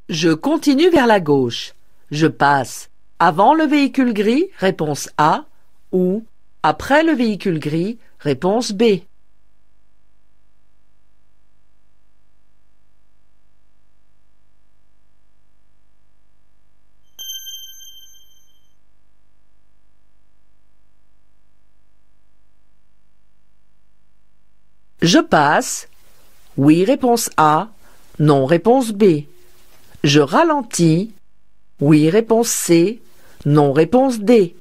Je continue vers la gauche. Je passe avant le véhicule gris, réponse A, ou après le véhicule gris, réponse B. Je passe. Oui, réponse A. Non, réponse B. Je ralentis. Oui, réponse C. Non, réponse D.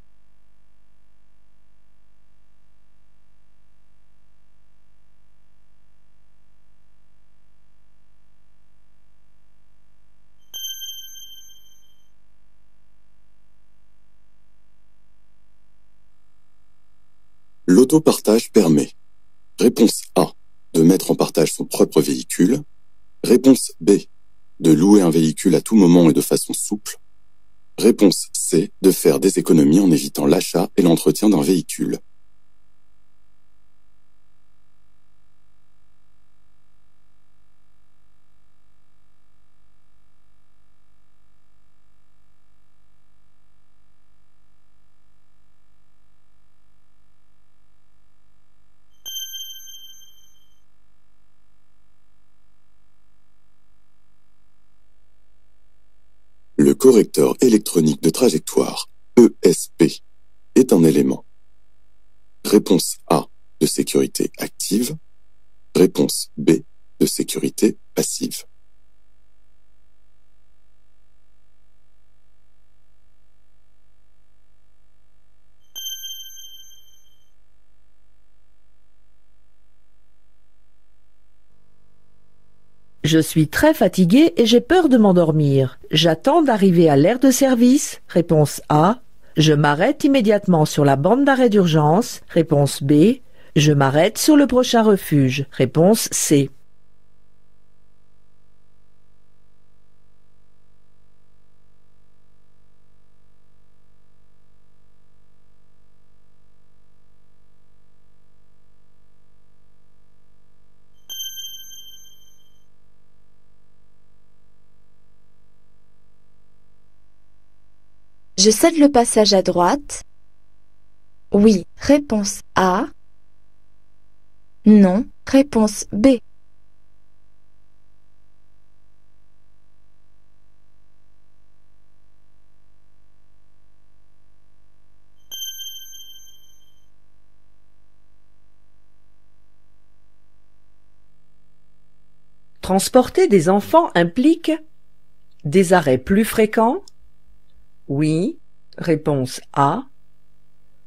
L'autopartage permet. Réponse A. De mettre en partage son propre véhicule. Réponse B. De louer un véhicule à tout moment et de façon souple. Réponse C. De faire des économies en évitant l'achat et l'entretien d'un véhicule. Le correcteur électronique de trajectoire, ESP, est un élément. Réponse A, de sécurité active. Réponse B, de sécurité passive. Je suis très fatigué et j'ai peur de m'endormir. J'attends d'arriver à l'aire de service. Réponse A. Je m'arrête immédiatement sur la bande d'arrêt d'urgence. Réponse B. Je m'arrête sur le prochain refuge. Réponse C. Je cède le passage à droite. Oui, réponse A. Non, réponse B. Transporter des enfants implique des arrêts plus fréquents. Oui, réponse A.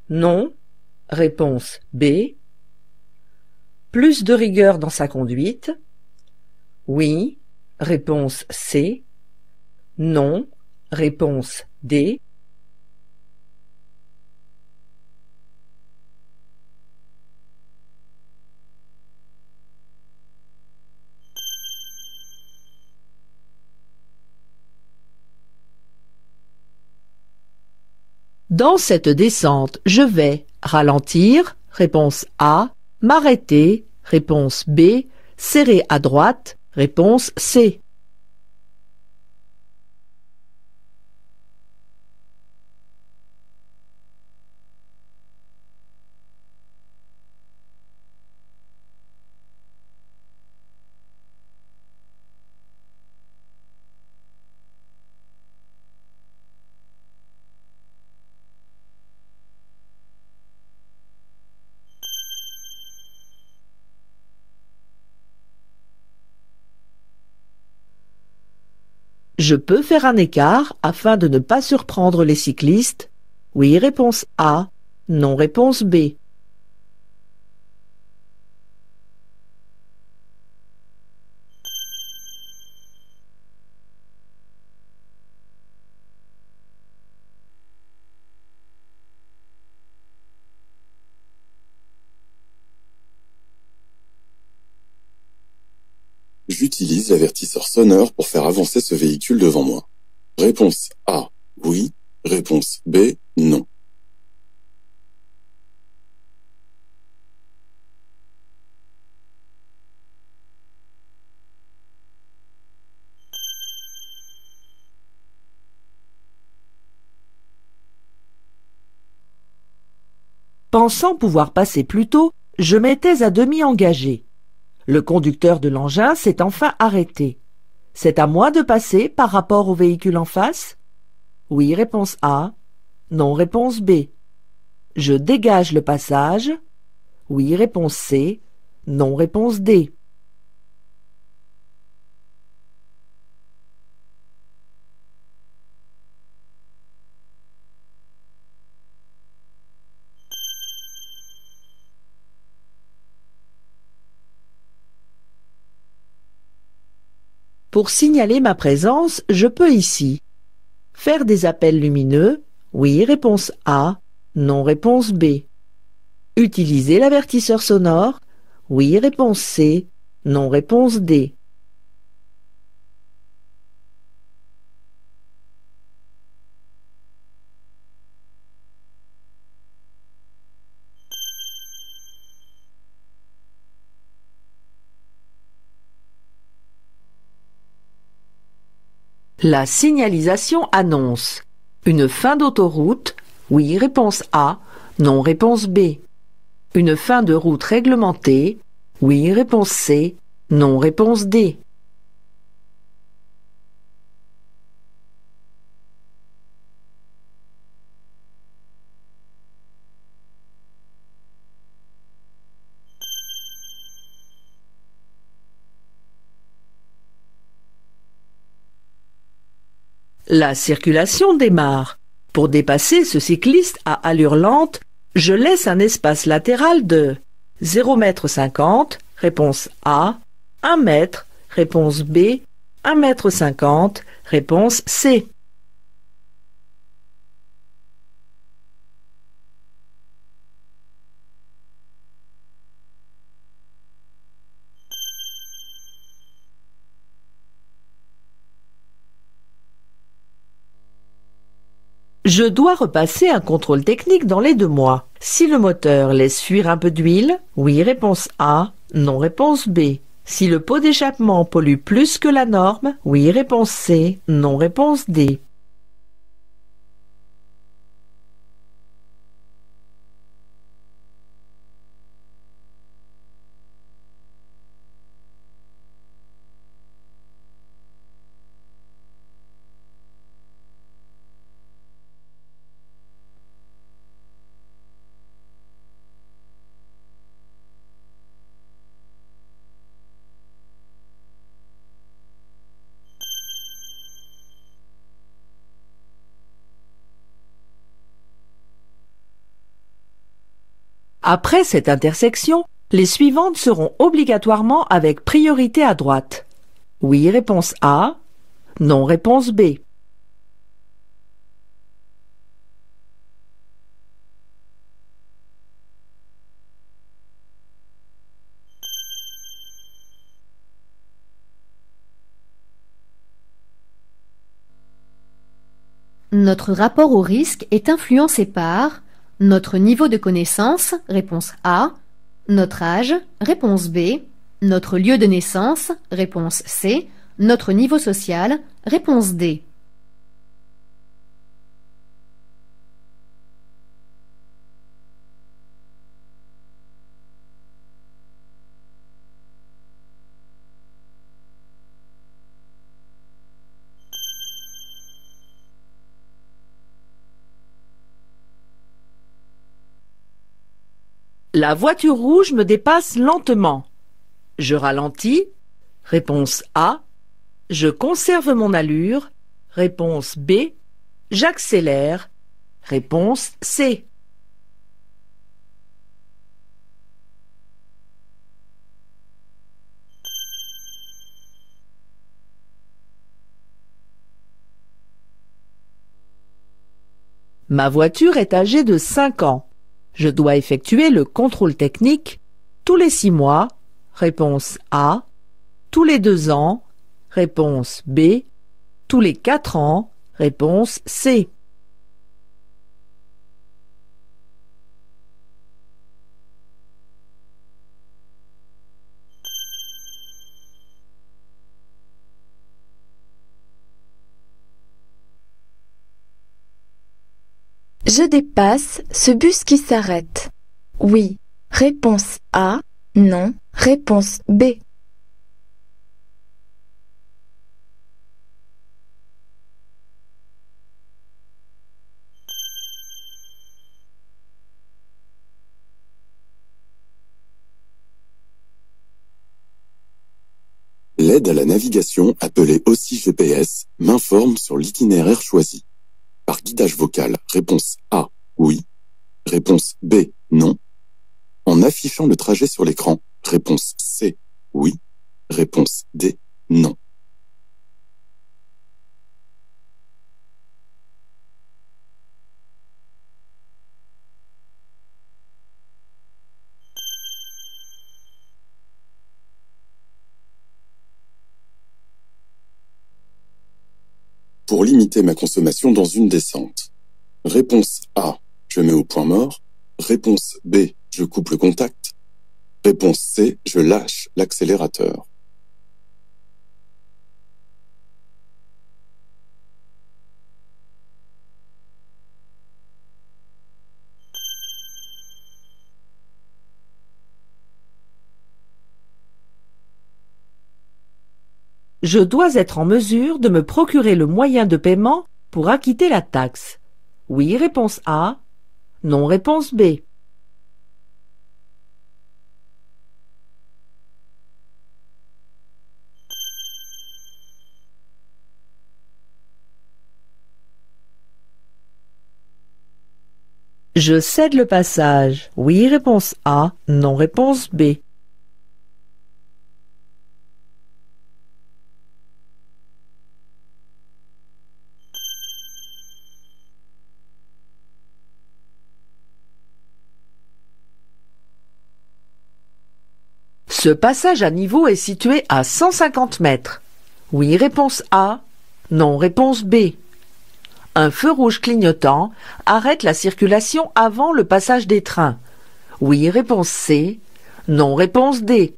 Non, réponse B. Plus de rigueur dans sa conduite. Oui, réponse C. Non, réponse D. Dans cette descente, je vais ralentir, réponse A, m'arrêter, réponse B, serrer à droite, réponse C. Je peux faire un écart afin de ne pas surprendre les cyclistes. Oui, réponse A. Non, réponse B. J'utilise l'avertisseur sonore pour faire avancer ce véhicule devant moi. Réponse A, oui. Réponse B, non. Pensant pouvoir passer plus tôt, je m'étais à demi engagé. Le conducteur de l'engin s'est enfin arrêté. C'est à moi de passer par rapport au véhicule en face? Oui, réponse A. Non, réponse B. Je dégage le passage? Oui, réponse C. Non, réponse D. Pour signaler ma présence, je peux ici faire des appels lumineux, oui, réponse A, non, réponse B. Utiliser l'avertisseur sonore, oui, réponse C, non, réponse D. La signalisation annonce une fin d'autoroute, oui, réponse A, non, réponse B. Une fin de route réglementée, oui, réponse C, non, réponse D. La circulation démarre. Pour dépasser ce cycliste à allure lente, je laisse un espace latéral de 0,50 m, réponse A, 1 m, réponse B, 1,50 m, réponse C. Je dois repasser un contrôle technique dans les 2 mois. Si le moteur laisse fuir un peu d'huile, oui, réponse A, non, réponse B. Si le pot d'échappement pollue plus que la norme, oui, réponse C, non, réponse D. Après cette intersection, les suivantes seront obligatoirement avec priorité à droite. Oui, réponse A, non, réponse B. Notre rapport au risque est influencé par notre niveau de connaissance, réponse A, notre âge, réponse B, notre lieu de naissance, réponse C, notre niveau social, réponse D. La voiture rouge me dépasse lentement. Je ralentis. Réponse A. Je conserve mon allure. Réponse B. J'accélère. Réponse C. Ma voiture est âgée de 5 ans. Je dois effectuer le contrôle technique tous les 6 mois. Réponse A. Tous les 2 ans. Réponse B. Tous les 4 ans. Réponse C. Je dépasse ce bus qui s'arrête. Oui. Réponse A. Non. Réponse B. L'aide à la navigation, appelée aussi GPS, m'informe sur l'itinéraire choisi. Par guidage vocal, réponse A, oui. Réponse B, non. En affichant le trajet sur l'écran, réponse C, oui. Réponse D, non. Pour limiter ma consommation dans une descente. Réponse A, je mets au point mort. Réponse B, je coupe le contact. Réponse C, je lâche l'accélérateur. Je dois être en mesure de me procurer le moyen de paiement pour acquitter la taxe. Oui, réponse A. Non, réponse B. Je cède le passage. Oui, réponse A. Non, réponse B. Ce passage à niveau est situé à 150 mètres. Oui, réponse A. Non, réponse B. Un feu rouge clignotant arrête la circulation avant le passage des trains. Oui, réponse C. Non, réponse D.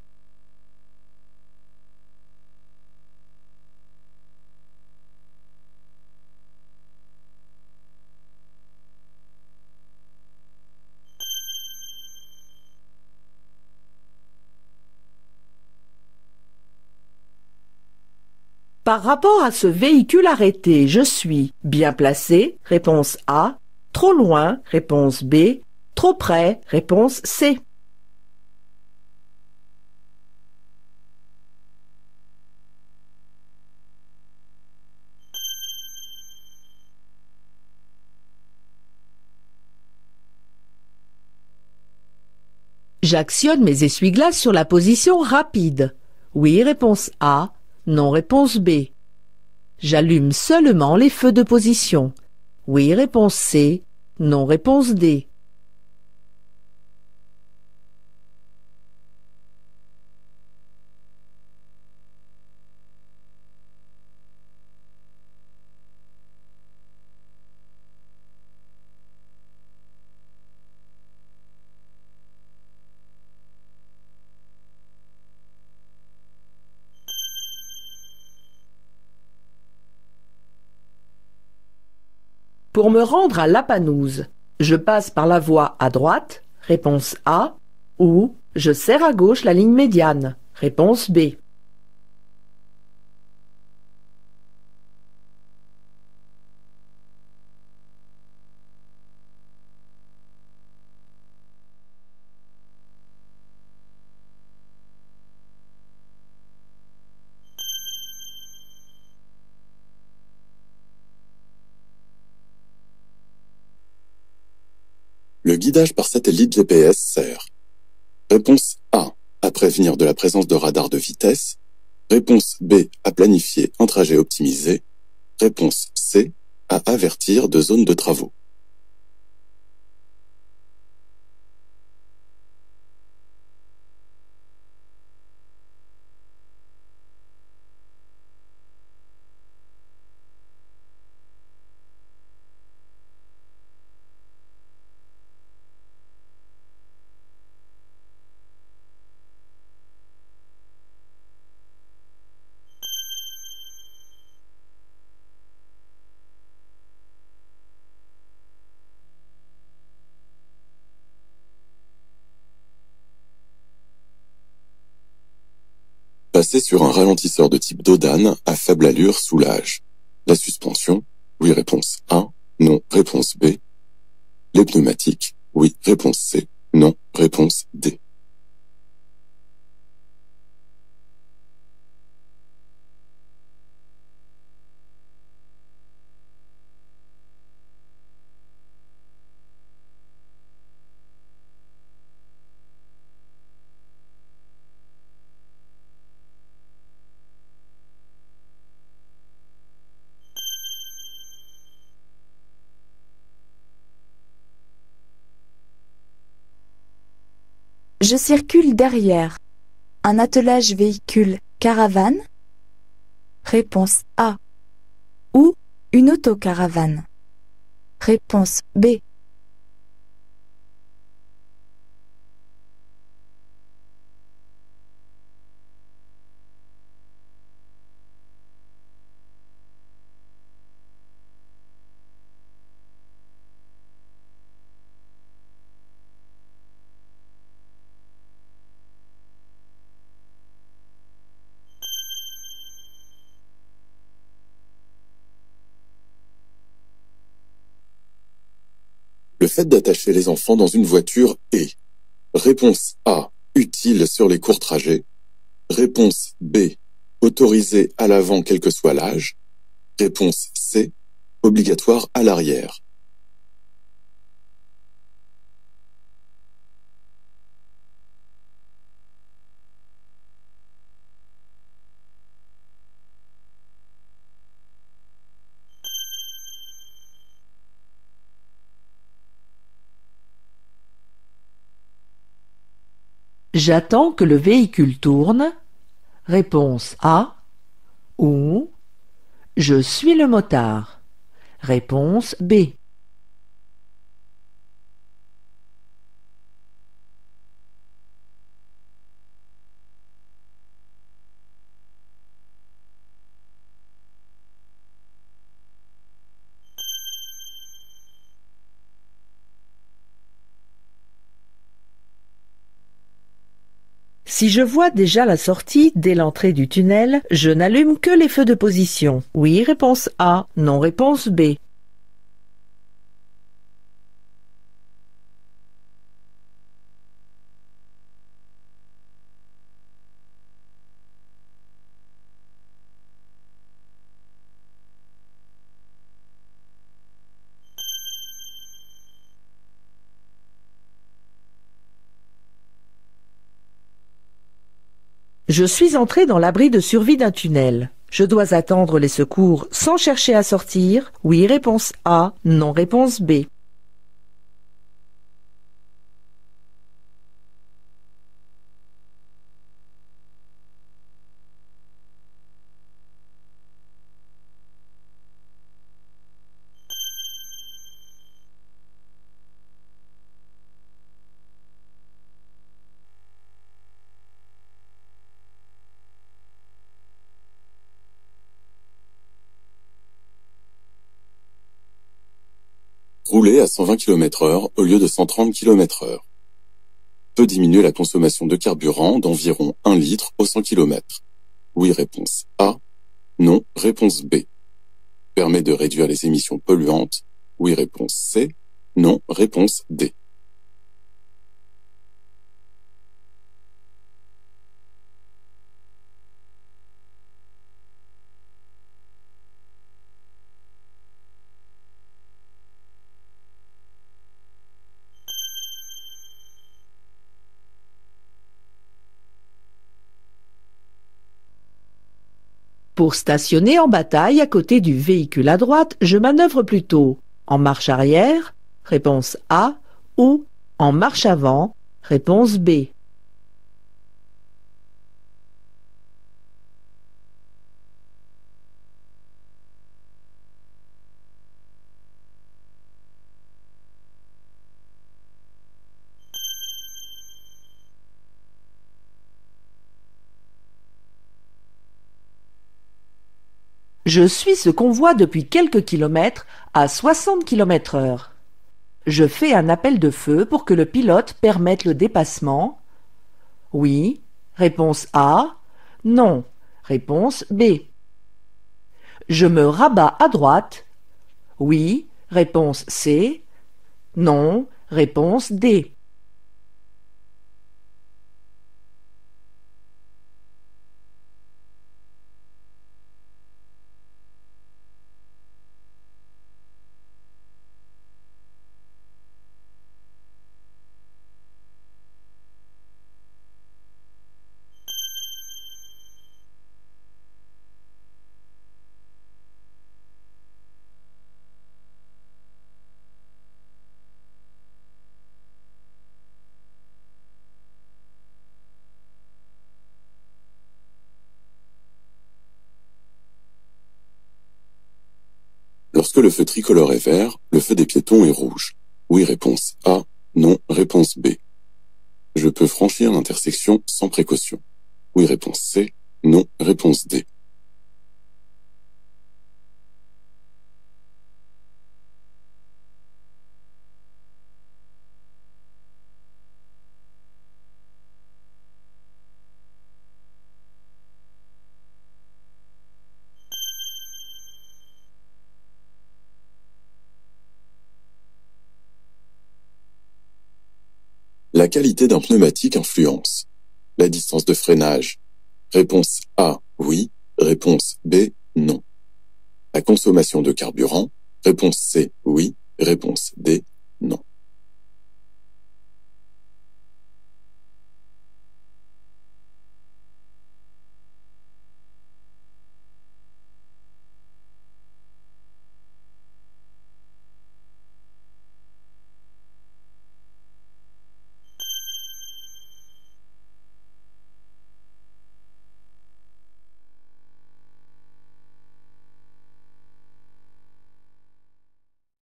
Par rapport à ce véhicule arrêté, je suis bien placé, réponse A, trop loin, réponse B, trop près, réponse C. J'actionne mes essuie-glaces sur la position rapide. Oui, réponse A. Non, réponse B. J'allume seulement les feux de position. Oui, réponse C. Non, réponse D. Pour me rendre à Lapanouse, je passe par la voie à droite, réponse A, ou je serre à gauche la ligne médiane, réponse B. Le guidage par satellite GPS sert. Réponse A, à prévenir de la présence de radars de vitesse. Réponse B, à planifier un trajet optimisé. Réponse C, à avertir de zones de travaux. Passer sur un ralentisseur de type Dodane à faible allure soulage. La suspension, oui réponse A, non réponse B. Les pneumatiques, oui réponse C, non réponse D. Je circule derrière. Un attelage véhicule caravane? Réponse A. Ou une autocaravane? Réponse B. Le fait d'attacher les enfants dans une voiture est réponse A, utile sur les courts trajets. Réponse B, autorisé à l'avant quel que soit l'âge. Réponse C, obligatoire à l'arrière. J'attends que le véhicule tourne. Réponse A. Ou je suis le motard. Réponse B. Si je vois déjà la sortie dès l'entrée du tunnel, je n'allume que les feux de position. Oui, réponse A. Non, réponse B. Je suis entré dans l'abri de survie d'un tunnel. Je dois attendre les secours sans chercher à sortir. Oui, réponse A. Non, réponse B. Rouler à 120 km/h au lieu de 130 km/h. Peut diminuer la consommation de carburant d'environ 1 litre au 100 km. Oui, réponse A. Non, réponse B. Permet de réduire les émissions polluantes. Oui, réponse C. Non, réponse D. Pour stationner en bataille à côté du véhicule à droite, je manœuvre plutôt en marche arrière, réponse A, ou en marche avant, réponse B. Je suis ce convoi depuis quelques kilomètres à 60 km/h. Je fais un appel de feu pour que le pilote permette le dépassement. Oui, réponse A. Non. Réponse B. Je me rabats à droite. Oui. Réponse C. Non. Réponse D. Lorsque le feu tricolore est vert, le feu des piétons est rouge. Oui, réponse A. Non, réponse B. Je peux franchir l'intersection sans précaution. Oui, réponse C. Non, réponse D. La qualité d'un pneumatique influence la distance de freinage. Réponse A, oui. Réponse B, non. La consommation de carburant. Réponse C, oui. Réponse D, non.